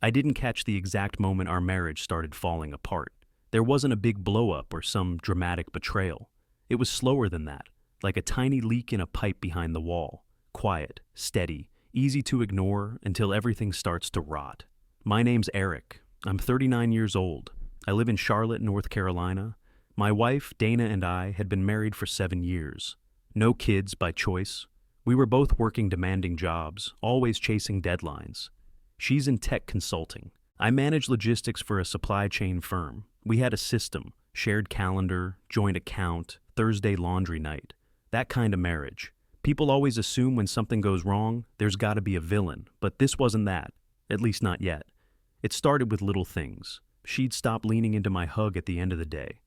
I didn't catch the exact moment our marriage started falling apart. There wasn't a big blow-up or some dramatic betrayal. It was slower than that, like a tiny leak in a pipe behind the wall. Quiet, steady, easy to ignore until everything starts to rot. My name's Eric. I'm 39 years old. I live in Charlotte, North Carolina. My wife, Dana, and I had been married for 7 years. No kids by choice. We were both working demanding jobs, always chasing deadlines. She's in tech consulting. I manage logistics for a supply chain firm. We had a system, shared calendar, joint account, Thursday laundry night. That kind of marriage. People always assume when something goes wrong, there's got to be a villain, but this wasn't that, at least not yet. It started with little things. She'd stop leaning into my hug at the end of the day.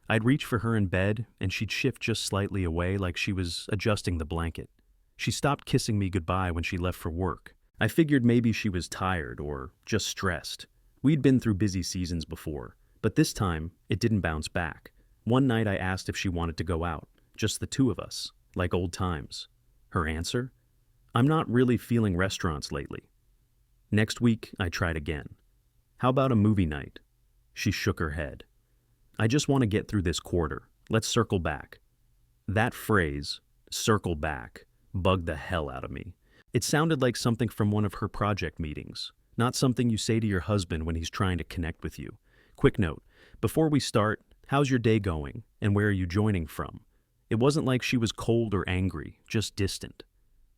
I'd reach for her in bed, and she'd shift just slightly away like she was adjusting the blanket. She stopped kissing me goodbye when she left for work. I figured maybe she was tired or just stressed. We'd been through busy seasons before, but this time, it didn't bounce back. One night I asked if she wanted to go out, just the two of us, like old times. Her answer? I'm not really feeling restaurants lately. Next week, I tried again. How about a movie night? She shook her head. I just want to get through this quarter. Let's circle back. That phrase, circle back, bugged the hell out of me. It sounded like something from one of her project meetings, not something you say to your husband when he's trying to connect with you. Quick note, before we start, how's your day going, and where are you joining from? It wasn't like she was cold or angry, just distant.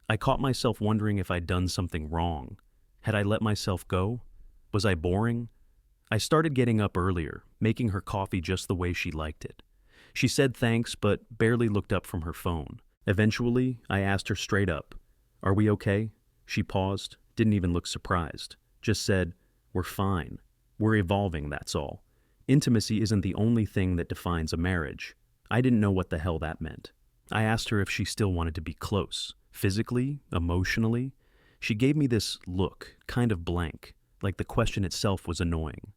I caught myself wondering if I'd done something wrong. Had I let myself go? Was I boring? I started getting up earlier, making her coffee just the way she liked it. She said thanks, but barely looked up from her phone. Eventually, I asked her straight up, "Are we okay?" She paused, didn't even look surprised, just said, "We're fine. We're evolving, that's all." Intimacy isn't the only thing that defines a marriage. I didn't know what the hell that meant. I asked her if she still wanted to be close, physically, emotionally. She gave me this look, kind of blank, like the question itself was annoying.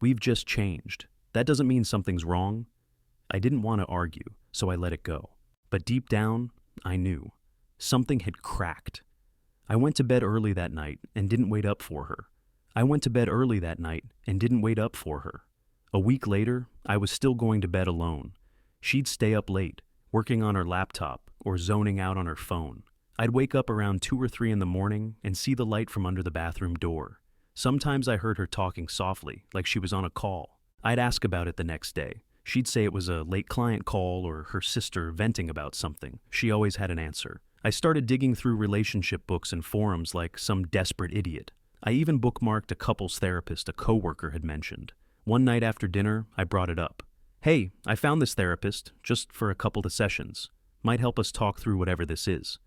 We've just changed. That doesn't mean something's wrong. I didn't want to argue, so I let it go. But deep down, I knew. Something had cracked. I went to bed early that night and didn't wait up for her. I went to bed early that night and didn't wait up for her. A week later, I was still going to bed alone. She'd stay up late, working on her laptop or zoning out on her phone. I'd wake up around 2 or 3 in the morning and see the light from under the bathroom door. Sometimes I heard her talking softly, like she was on a call. I'd ask about it the next day. She'd say it was a late client call or her sister venting about something. She always had an answer. I started digging through relationship books and forums like some desperate idiot. I even bookmarked a couples therapist a coworker had mentioned. One night after dinner, I brought it up. "Hey, I found this therapist, just for a couple of sessions. Might help us talk through whatever this is."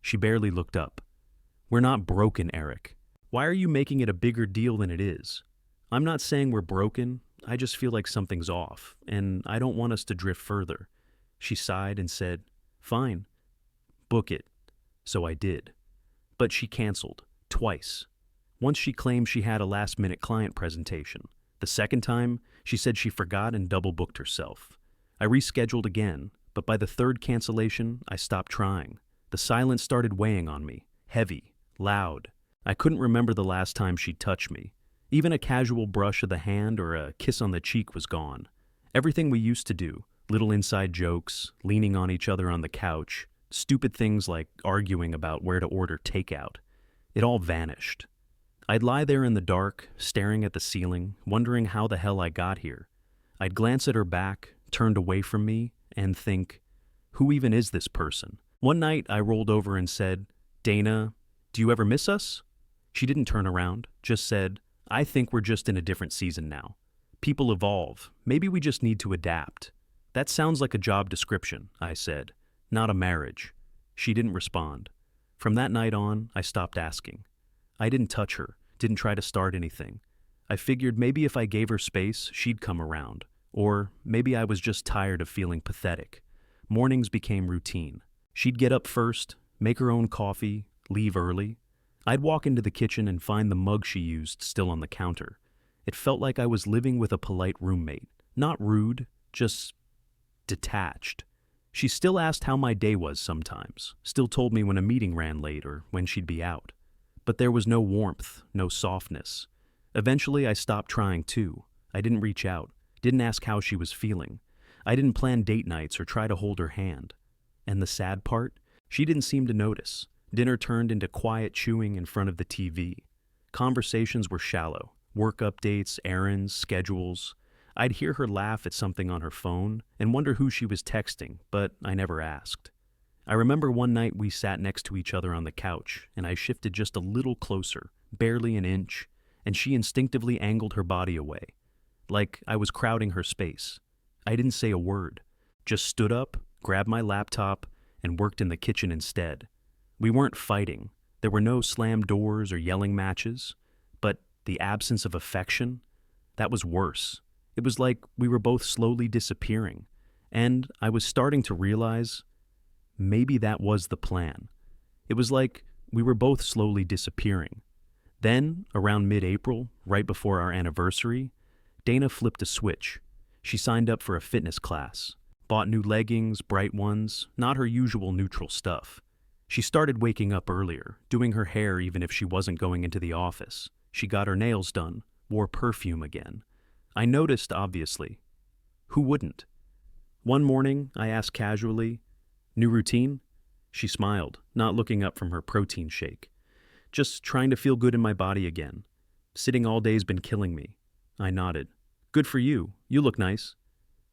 She barely looked up. "We're not broken, Eric. Why are you making it a bigger deal than it is? I'm not saying we're broken. I just feel like something's off, and I don't want us to drift further." She sighed and said, "Fine. Book it." So I did. But she canceled, twice. Once she claimed she had a last-minute client presentation. The second time, she said she forgot and double-booked herself. I rescheduled again, but by the third cancellation, I stopped trying. The silence started weighing on me, heavy, loud. I couldn't remember the last time she'd touched me. Even a casual brush of the hand or a kiss on the cheek was gone. Everything we used to do, little inside jokes, leaning on each other on the couch, stupid things like arguing about where to order takeout, it all vanished. I'd lie there in the dark, staring at the ceiling, wondering how the hell I got here. I'd glance at her back, turned away from me, and think, who even is this person? One night I rolled over and said, "Dana, do you ever miss us?" She didn't turn around, just said, "I think we're just in a different season now. People evolve. Maybe we just need to adapt." "That sounds like a job description," I said, "not a marriage." She didn't respond. From that night on, I stopped asking. I didn't touch her, didn't try to start anything. I figured maybe if I gave her space, she'd come around. Or maybe I was just tired of feeling pathetic. Mornings became routine. She'd get up first, make her own coffee, leave early. I'd walk into the kitchen and find the mug she used still on the counter. It felt like I was living with a polite roommate. Not rude, just detached. She still asked how my day was sometimes, still told me when a meeting ran late or when she'd be out. But there was no warmth, no softness. Eventually, I stopped trying too. I didn't reach out, didn't ask how she was feeling. I didn't plan date nights or try to hold her hand. And the sad part? She didn't seem to notice. Dinner turned into quiet chewing in front of the TV. Conversations were shallow. Work updates, errands, schedules. I'd hear her laugh at something on her phone and wonder who she was texting, but I never asked. I remember one night we sat next to each other on the couch, and I shifted just a little closer, barely an inch, and she instinctively angled her body away, like I was crowding her space. I didn't say a word, just stood up, grabbed my laptop, and worked in the kitchen instead. We weren't fighting. There were no slammed doors or yelling matches, but the absence of affection, that was worse. It was like we were both slowly disappearing, and I was starting to realize maybe that was the plan. It was like we were both slowly disappearing. Then, around mid-April, right before our anniversary, Dana flipped a switch. She signed up for a fitness class, bought new leggings, bright ones, not her usual neutral stuff. She started waking up earlier, doing her hair even if she wasn't going into the office. She got her nails done, wore perfume again. I noticed, obviously. Who wouldn't? One morning, I asked casually, "New routine?" She smiled, not looking up from her protein shake. "Just trying to feel good in my body again. Sitting all day's been killing me." I nodded. "Good for you. You look nice."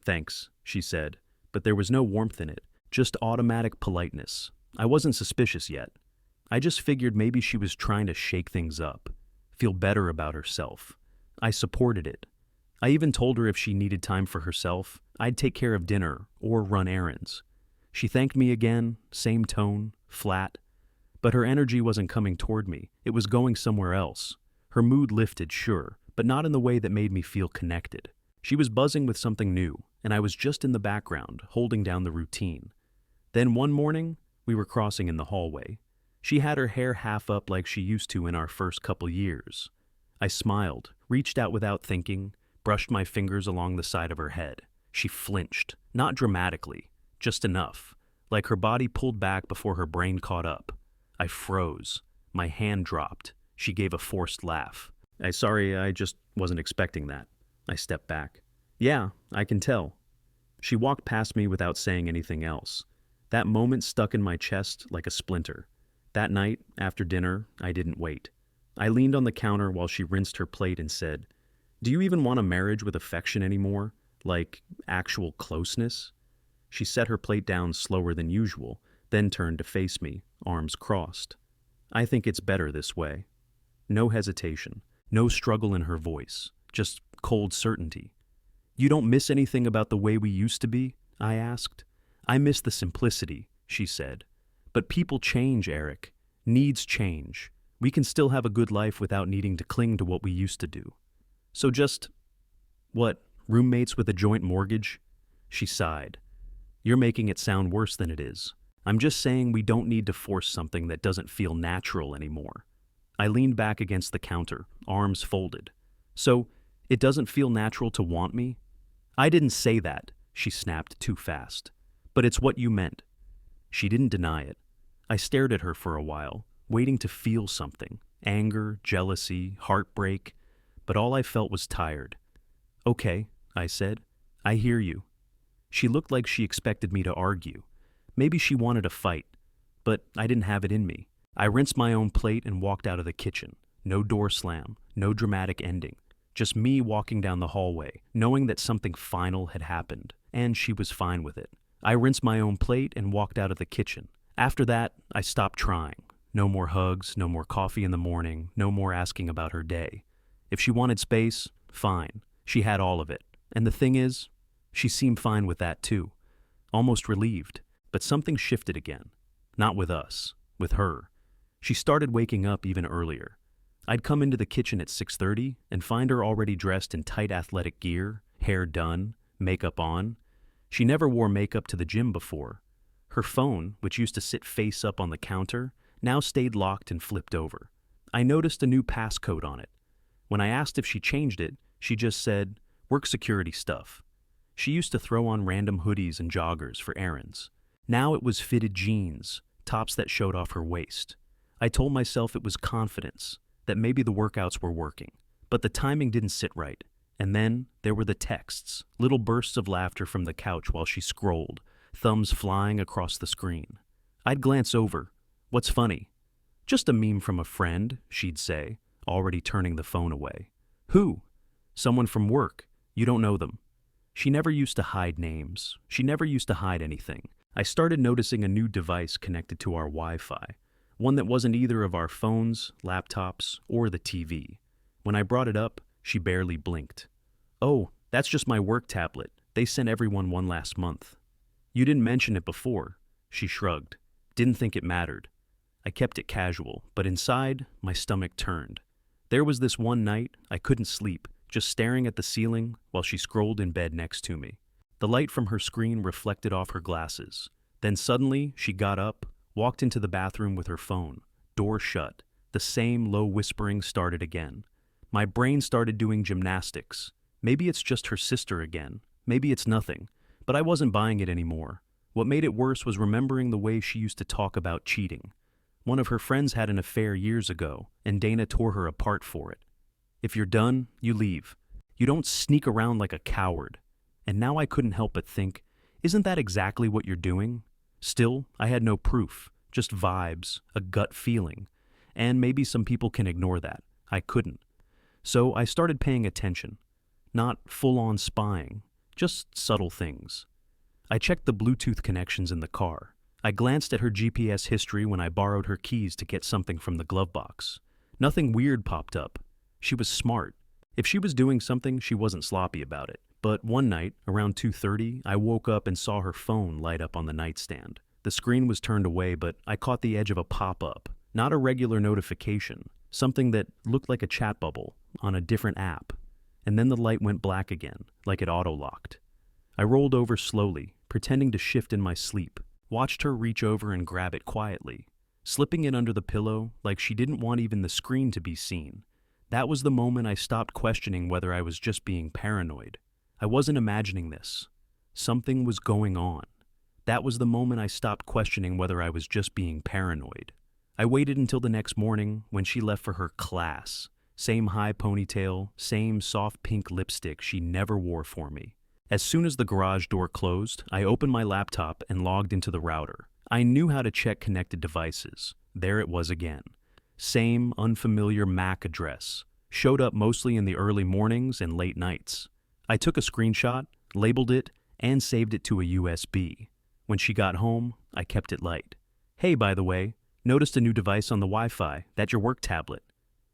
"Thanks," she said, but there was no warmth in it, just automatic politeness. I wasn't suspicious yet. I just figured maybe she was trying to shake things up, feel better about herself. I supported it. I even told her if she needed time for herself, I'd take care of dinner or run errands. She thanked me again, same tone, flat. But her energy wasn't coming toward me. It was going somewhere else. Her mood lifted, sure, but not in the way that made me feel connected. She was buzzing with something new, and I was just in the background, holding down the routine. Then one morning, we were crossing in the hallway. She had her hair half up like she used to in our first couple years. I smiled, reached out without thinking, brushed my fingers along the side of her head. She flinched, not dramatically, just enough, like her body pulled back before her brain caught up. I froze. My hand dropped. She gave a forced laugh. Sorry, I just wasn't expecting that." I stepped back. "Yeah, I can tell." She walked past me without saying anything else. That moment stuck in my chest like a splinter. That night, after dinner, I didn't wait. I leaned on the counter while she rinsed her plate and said, "Do you even want a marriage with affection anymore? Like, actual closeness?" She set her plate down slower than usual, then turned to face me, arms crossed. "I think it's better this way." No hesitation, no struggle in her voice, just cold certainty. "You don't miss anything about the way we used to be?" I asked. "I miss the simplicity," she said. "But people change, Eric. Needs change. We can still have a good life without needing to cling to what we used to do. So just, what, roommates with a joint mortgage?" She sighed. "You're making it sound worse than it is. I'm just saying we don't need to force something that doesn't feel natural anymore." I leaned back against the counter, arms folded. "So, it doesn't feel natural to want me?" "I didn't say that," she snapped too fast. "But it's what you meant." She didn't deny it. I stared at her for a while, waiting to feel something. Anger, jealousy, heartbreak. But all I felt was tired. "Okay," I said. "I hear you." She looked like she expected me to argue. Maybe she wanted a fight, but I didn't have it in me. I rinsed my own plate and walked out of the kitchen. No door slam, no dramatic ending. Just me walking down the hallway, knowing that something final had happened, and she was fine with it. I rinsed my own plate and walked out of the kitchen. After that, I stopped trying. No more hugs, no more coffee in the morning, no more asking about her day. If she wanted space, fine. She had all of it. And the thing is, she seemed fine with that too. Almost relieved. But something shifted again. Not with us, with her. She started waking up even earlier. I'd come into the kitchen at 6:30 and find her already dressed in tight athletic gear, hair done, makeup on. She never wore makeup to the gym before. Her phone, which used to sit face up on the counter, now stayed locked and flipped over. I noticed a new passcode on it. When I asked if she changed it, she just said, "Work security stuff." She used to throw on random hoodies and joggers for errands. Now it was fitted jeans, tops that showed off her waist. I told myself it was confidence, that maybe the workouts were working. But the timing didn't sit right. And then there were the texts, little bursts of laughter from the couch while she scrolled, thumbs flying across the screen. I'd glance over. What's funny? Just a meme from a friend, she'd say, already turning the phone away. Who? Someone from work. You don't know them. She never used to hide names. She never used to hide anything. I started noticing a new device connected to our Wi-Fi, one that wasn't either of our phones, laptops, or the TV. When I brought it up, she barely blinked. Oh, that's just my work tablet. They sent everyone one last month. You didn't mention it before, she shrugged. Didn't think it mattered. I kept it casual, but inside, my stomach turned. There was this one night I couldn't sleep, just staring at the ceiling while she scrolled in bed next to me. The light from her screen reflected off her glasses. Then suddenly, she got up, walked into the bathroom with her phone, door shut. The same low whispering started again. My brain started doing gymnastics. Maybe it's just her sister again. Maybe it's nothing. But I wasn't buying it anymore. What made it worse was remembering the way she used to talk about cheating. One of her friends had an affair years ago, and Dana tore her apart for it. If you're done, you leave. You don't sneak around like a coward. And now I couldn't help but think, isn't that exactly what you're doing? Still, I had no proof, just vibes, a gut feeling. And maybe some people can ignore that. I couldn't. So I started paying attention. Not full-on spying, just subtle things. I checked the Bluetooth connections in the car. I glanced at her GPS history when I borrowed her keys to get something from the glove box. Nothing weird popped up. She was smart. If she was doing something, she wasn't sloppy about it. But one night, around 2:30, I woke up and saw her phone light up on the nightstand. The screen was turned away, but I caught the edge of a pop-up. Not a regular notification, something that looked like a chat bubble on a different app. And then the light went black again, like it auto-locked. I rolled over slowly, pretending to shift in my sleep, watched her reach over and grab it quietly, slipping it under the pillow like she didn't want even the screen to be seen. That was the moment I stopped questioning whether I was just being paranoid. I wasn't imagining this. Something was going on. That was the moment I stopped questioning whether I was just being paranoid. I waited until the next morning when she left for her class. Same high ponytail, same soft pink lipstick she never wore for me. As soon as the garage door closed, I opened my laptop and logged into the router. I knew how to check connected devices. There it was again. Same unfamiliar MAC address. Showed up mostly in the early mornings and late nights. I took a screenshot, labeled it, and saved it to a USB. When she got home, I kept it light. Hey, by the way, noticed a new device on the Wi-Fi. That's your work tablet.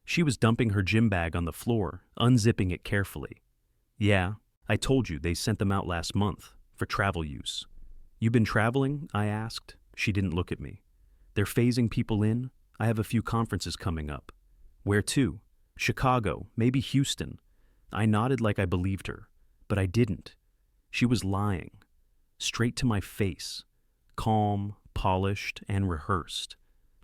She was dumping her gym bag on the floor, unzipping it carefully. Yeah, I told you they sent them out last month, for travel use. You been traveling? I asked. She didn't look at me. They're phasing people in. I have a few conferences coming up. Where to? Chicago, maybe Houston. I nodded like I believed her, but I didn't. She was lying. Straight to my face. Calm, polished, and rehearsed.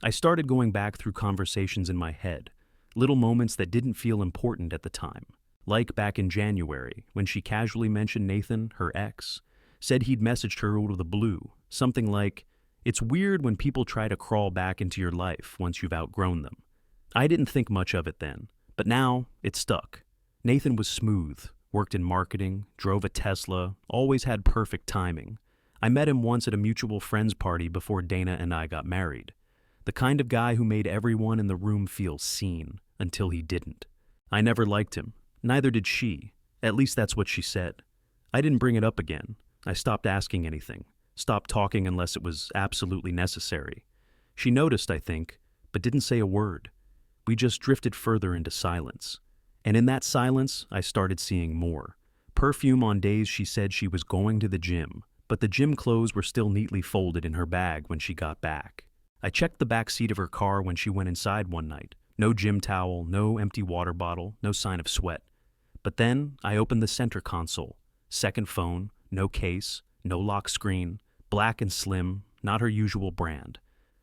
I started going back through conversations in my head, little moments that didn't feel important at the time. Like back in January, when she casually mentioned Nathan, her ex, said he'd messaged her out of the blue, something like, "It's weird when people try to crawl back into your life once you've outgrown them." I didn't think much of it then, but now it stuck. Nathan was smooth, worked in marketing, drove a Tesla, always had perfect timing. I met him once at a mutual friends party before Dana and I got married. The kind of guy who made everyone in the room feel seen, until he didn't. I never liked him. Neither did she. At least that's what she said. I didn't bring it up again. I stopped asking anything. Stopped talking unless it was absolutely necessary. She noticed, I think, but didn't say a word. We just drifted further into silence. And in that silence, I started seeing more. Perfume on days she said she was going to the gym, but the gym clothes were still neatly folded in her bag when she got back. I checked the back seat of her car when she went inside one night. No gym towel, no empty water bottle, no sign of sweat. But then I opened the center console. Second phone, no case, no lock screen, black and slim, not her usual brand.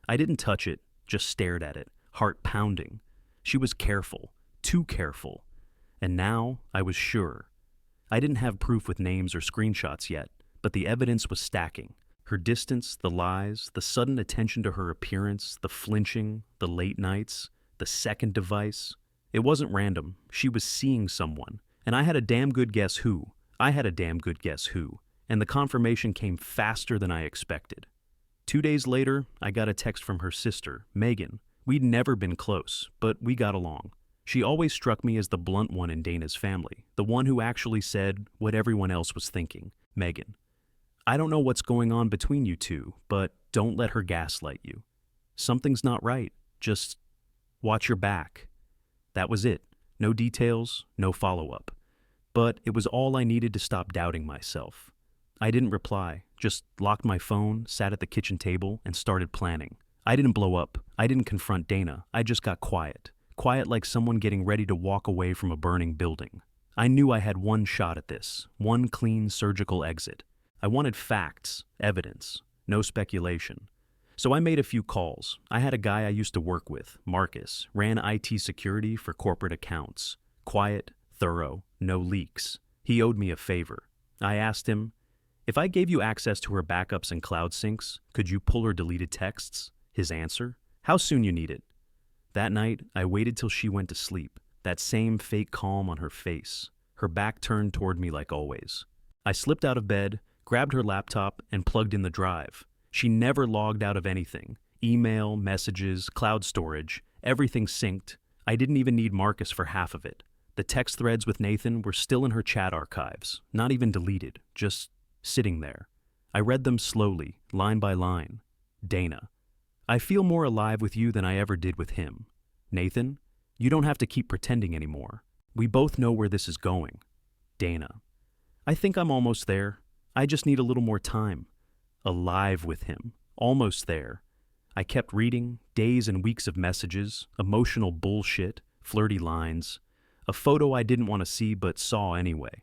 I didn't touch it, just stared at it, heart pounding. She was careful, too careful. And now I was sure. I didn't have proof with names or screenshots yet, but the evidence was stacking. Her distance, the lies, the sudden attention to her appearance, the flinching, the late nights, the second device. It wasn't random. She was seeing someone. And I had a damn good guess who. I had a damn good guess who. And the confirmation came faster than I expected. 2 days later, I got a text from her sister, Megan. We'd never been close, but we got along. She always struck me as the blunt one in Dana's family, the one who actually said what everyone else was thinking. Megan. I don't know what's going on between you two, but don't let her gaslight you. Something's not right. Just watch your back. That was it. No details, no follow-up. But it was all I needed to stop doubting myself. I didn't reply, just locked my phone, sat at the kitchen table, and started planning. I didn't blow up. I didn't confront Dana. I just got quiet. Quiet like someone getting ready to walk away from a burning building. I knew I had one shot at this, one clean surgical exit. I wanted facts, evidence, no speculation. So I made a few calls. I had a guy I used to work with, Marcus, ran IT security for corporate accounts. Quiet, thorough, no leaks. He owed me a favor. I asked him, if I gave you access to her backups and cloud syncs, could you pull her deleted texts? His answer, how soon you need it? That night, I waited till she went to sleep, that same fake calm on her face, her back turned toward me like always. I slipped out of bed, grabbed her laptop, and plugged in the drive. She never logged out of anything. Email, messages, cloud storage, everything synced. I didn't even need Marcus for half of it. The text threads with Nathan were still in her chat archives, not even deleted, just sitting there. I read them slowly, line by line. Dana. I feel more alive with you than I ever did with him. Nathan, you don't have to keep pretending anymore. We both know where this is going. Dana. I think I'm almost there. I just need a little more time. Alive with him. Almost there. I kept reading, days and weeks of messages, emotional bullshit, flirty lines, a photo I didn't want to see but saw anyway.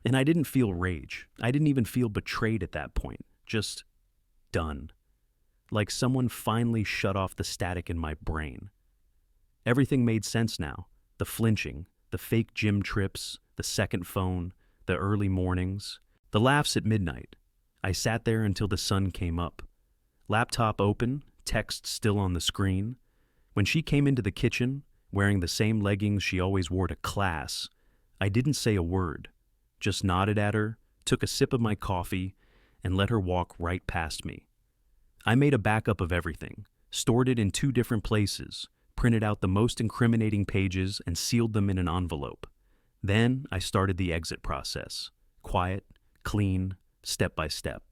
And I didn't feel rage. I didn't even feel betrayed at that point. Just done. Like someone finally shut off the static in my brain. Everything made sense now. The flinching, the fake gym trips, the second phone, the early mornings, the laughs at midnight. I sat there until the sun came up. Laptop open, text still on the screen. When she came into the kitchen, wearing the same leggings she always wore to class, I didn't say a word. Just nodded at her, took a sip of my coffee, and let her walk right past me. I made a backup of everything, stored it in 2 different places, printed out the most incriminating pages, and sealed them in an envelope. Then I started the exit process. Quiet, clean, step by step.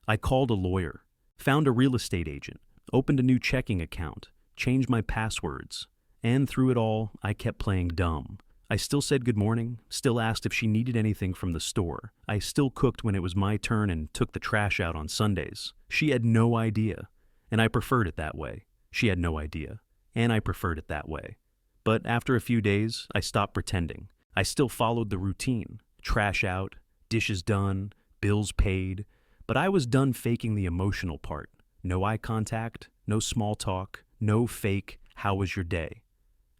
I called a lawyer, found a real estate agent, opened a new checking account, changed my passwords, and through it all, I kept playing dumb. I still said good morning, still asked if she needed anything from the store. I still cooked when it was my turn and took the trash out on Sundays. She had no idea, and I preferred it that way. She had no idea, and I preferred it that way. But after a few days, I stopped pretending. I still followed the routine. Trash out, dishes done, bills paid, but I was done faking the emotional part. No eye contact, no small talk, no fake, how was your day?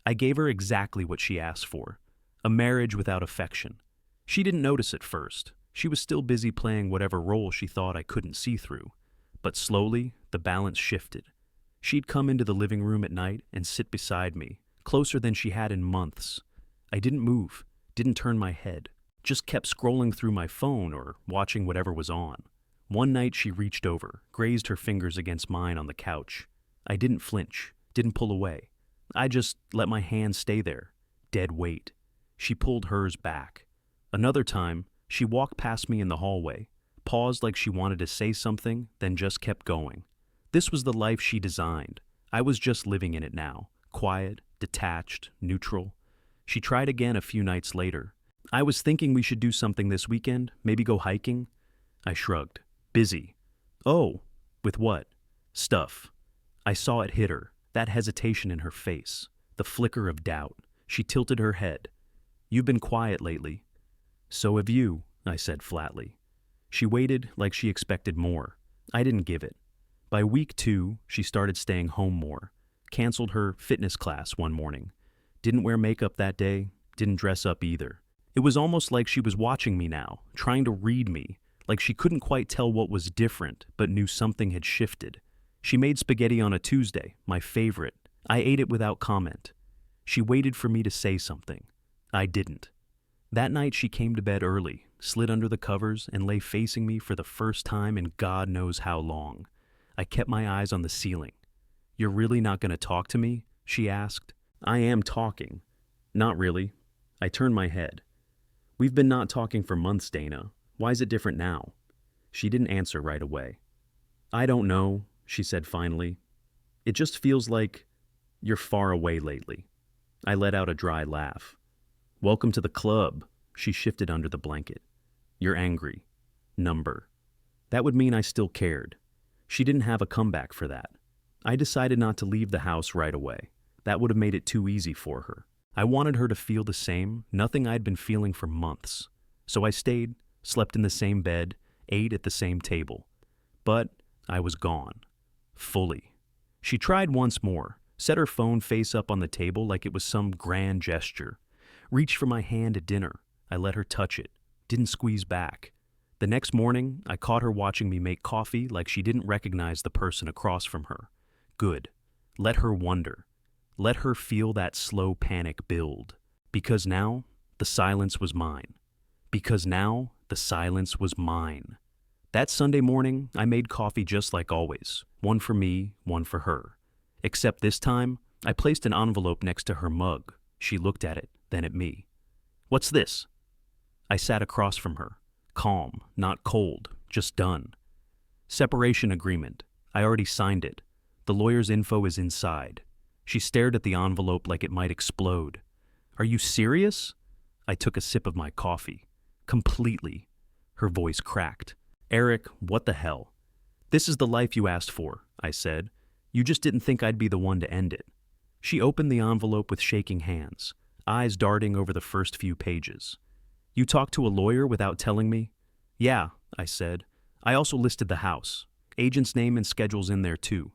I gave her exactly what she asked for, a marriage without affection. She didn't notice at first. She was still busy playing whatever role she thought I couldn't see through. But slowly, the balance shifted. She'd come into the living room at night and sit beside me, closer than she had in months. I didn't move, didn't turn my head, just kept scrolling through my phone or watching whatever was on. One night she reached over, grazed her fingers against mine on the couch. I didn't flinch, didn't pull away. I just let my hand stay there, dead weight. She pulled hers back. Another time, she walked past me in the hallway, paused like she wanted to say something, then just kept going. This was the life she designed. I was just living in it now, quiet, detached, neutral. She tried again a few nights later. I was thinking we should do something this weekend, maybe go hiking. I shrugged. Busy. Oh, with what? Stuff. I saw it hit her. That hesitation in her face, the flicker of doubt. She tilted her head. You've been quiet lately. So have you, I said flatly. She waited like she expected more. I didn't give it. By week 2, she started staying home more. Canceled her fitness class one morning. Didn't wear makeup that day, didn't dress up either. It was almost like she was watching me now, trying to read me, like she couldn't quite tell what was different, but knew something had shifted. She made spaghetti on a Tuesday, my favorite. I ate it without comment. She waited for me to say something. I didn't. That night she came to bed early, slid under the covers, and lay facing me for the first time in God knows how long. I kept my eyes on the ceiling. "You're really not going to talk to me?" she asked. "I am talking." "Not really." I turned my head. "We've been not talking for months, Dana. Why is it different now?" She didn't answer right away. "I don't know," she said finally. "It just feels like you're far away lately." I let out a dry laugh. "Welcome to the club." She shifted under the blanket. "You're angry. Number." That would mean I still cared. She didn't have a comeback for that. I decided not to leave the house right away. That would have made it too easy for her. I wanted her to feel the same, nothing I'd been feeling for months. So I stayed, slept in the same bed, ate at the same table. But I was gone. Fully. She tried once more, set her phone face up on the table like it was some grand gesture. Reached for my hand at dinner. I let her touch it. Didn't squeeze back. The next morning, I caught her watching me make coffee like she didn't recognize the person across from her. Good. Let her wonder. Let her feel that slow panic build. Because now, the silence was mine. Because now, the silence was mine. That Sunday morning, I made coffee just like always. One for me, one for her. Except this time, I placed an envelope next to her mug. She looked at it, then at me. "What's this?" I sat across from her. Calm, not cold, just done. "Separation agreement. I already signed it. The lawyer's info is inside." She stared at the envelope like it might explode. "Are you serious?" I took a sip of my coffee. "Completely." Her voice cracked. "Eric, what the hell?" "This is the life you asked for," I said. "You just didn't think I'd be the one to end it." She opened the envelope with shaking hands, eyes darting over the first few pages. "You talked to a lawyer without telling me?" "Yeah," I said. "I also listed the house. Agent's name and schedule's in there too.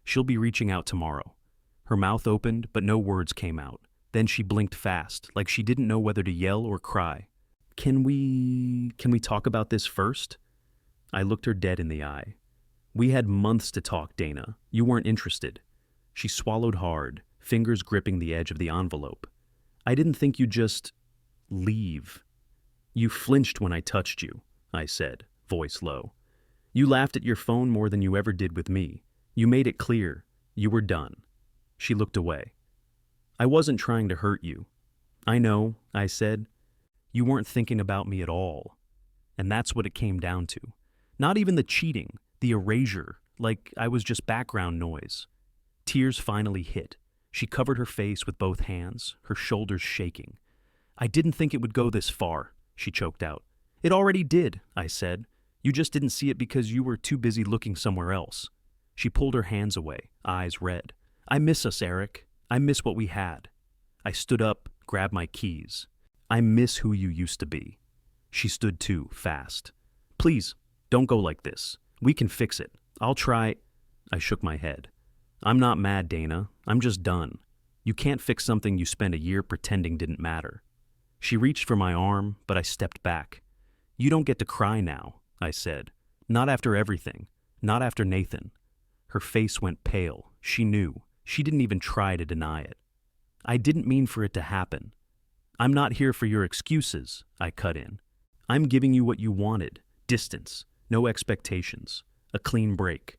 She'll be reaching out tomorrow." Her mouth opened, but no words came out. Then she blinked fast, like she didn't know whether to yell or cry. Can we talk about this first?" I looked her dead in the eye. "We had months to talk, Dana. You weren't interested." She swallowed hard, fingers gripping the edge of the envelope. "I didn't think you'd just leave." "You flinched when I touched you," I said, voice low. "You laughed at your phone more than you ever did with me. You made it clear. You were done." She looked away. "I wasn't trying to hurt you." "I know," I said. "You weren't thinking about me at all." And that's what it came down to. Not even the cheating, the erasure, like I was just background noise. Tears finally hit. She covered her face with both hands, her shoulders shaking. "I didn't think it would go this far," she choked out. "It already did," I said. "You just didn't see it because you were too busy looking somewhere else." She pulled her hands away, eyes red. "I miss us, Eric. I miss what we had." I stood up, grabbed my keys. "I miss who you used to be." She stood too, fast. "Please, don't go like this. We can fix it. I'll try." I shook my head. "I'm not mad, Dana. I'm just done. You can't fix something you spent a year pretending didn't matter." She reached for my arm, but I stepped back. "You don't get to cry now," I said. "Not after everything. Not after Nathan." Her face went pale. She knew. She didn't even try to deny it. "I didn't mean for it to happen." "I'm not here for your excuses," I cut in. "I'm giving you what you wanted. Distance. No expectations. A clean break."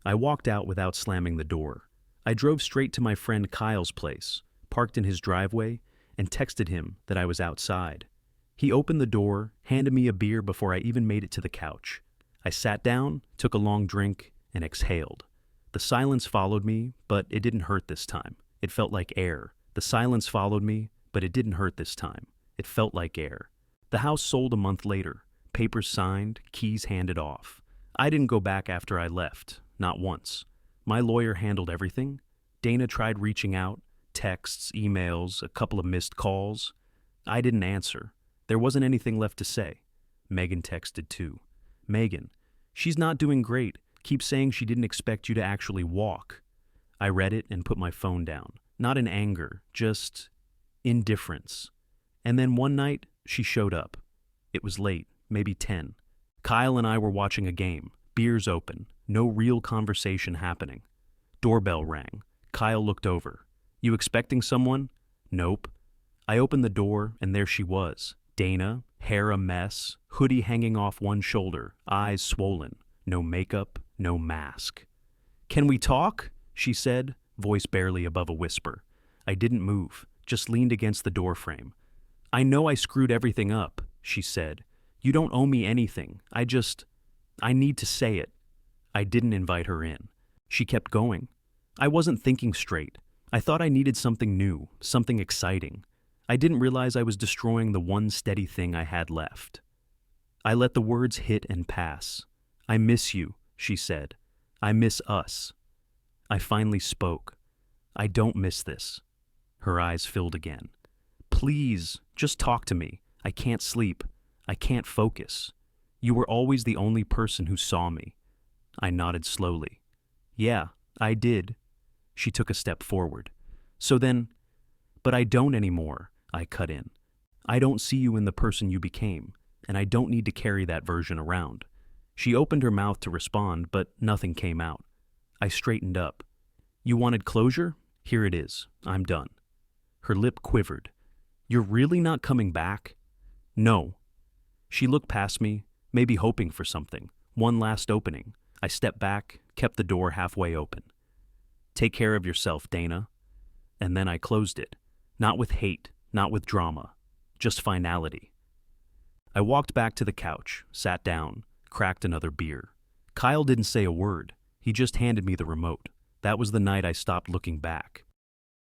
I walked out without slamming the door. I drove straight to my friend Kyle's place, parked in his driveway, and texted him that I was outside. He opened the door, handed me a beer before I even made it to the couch. I sat down, took a long drink, and exhaled. The silence followed me, but it didn't hurt this time. It felt like air. The silence followed me, but it didn't hurt this time. It felt like air. The house sold a month later. Papers signed, keys handed off. I didn't go back after I left, not once. My lawyer handled everything. Dana tried reaching out, texts, emails, a couple of missed calls. I didn't answer. There wasn't anything left to say. Megan texted too. "Megan, she's not doing great. Keeps saying she didn't expect you to actually walk." I read it and put my phone down. Not in anger, just indifference. And then one night, she showed up. It was late, maybe 10. Kyle and I were watching a game, beers open, no real conversation happening. Doorbell rang. Kyle looked over. You expecting someone? Nope. I opened the door, and there she was. Dana, hair a mess, hoodie hanging off one shoulder, eyes swollen. No makeup, no mask. "Can we talk?" she said, voice barely above a whisper. I didn't move, just leaned against the doorframe. "I know I screwed everything up," she said. "You don't owe me anything. I need to say it." I didn't invite her in. She kept going. I wasn't thinking straight. I thought I needed something new, something exciting. I didn't realize I was destroying the one steady thing I had left. I let the words hit and pass. "I miss you," she said. "I miss us." I finally spoke. "I don't miss this." Her eyes filled again. "Please, just talk to me. I can't sleep. I can't focus. You were always the only person who saw me." I nodded slowly. "Yeah, I did." She took a step forward. "So then, but I don't anymore," I cut in. "I don't see you in the person you became, and I don't need to carry that version around." She opened her mouth to respond, but nothing came out. I straightened up. "You wanted closure? Here it is. I'm done." Her lip quivered. "You're really not coming back?" "No." She looked past me, maybe hoping for something. One last opening. I stepped back, kept the door halfway open. "Take care of yourself, Dana." And then I closed it. Not with hate, not with drama, just finality. I walked back to the couch, sat down, cracked another beer. Kyle didn't say a word. He just handed me the remote. That was the night I stopped looking back.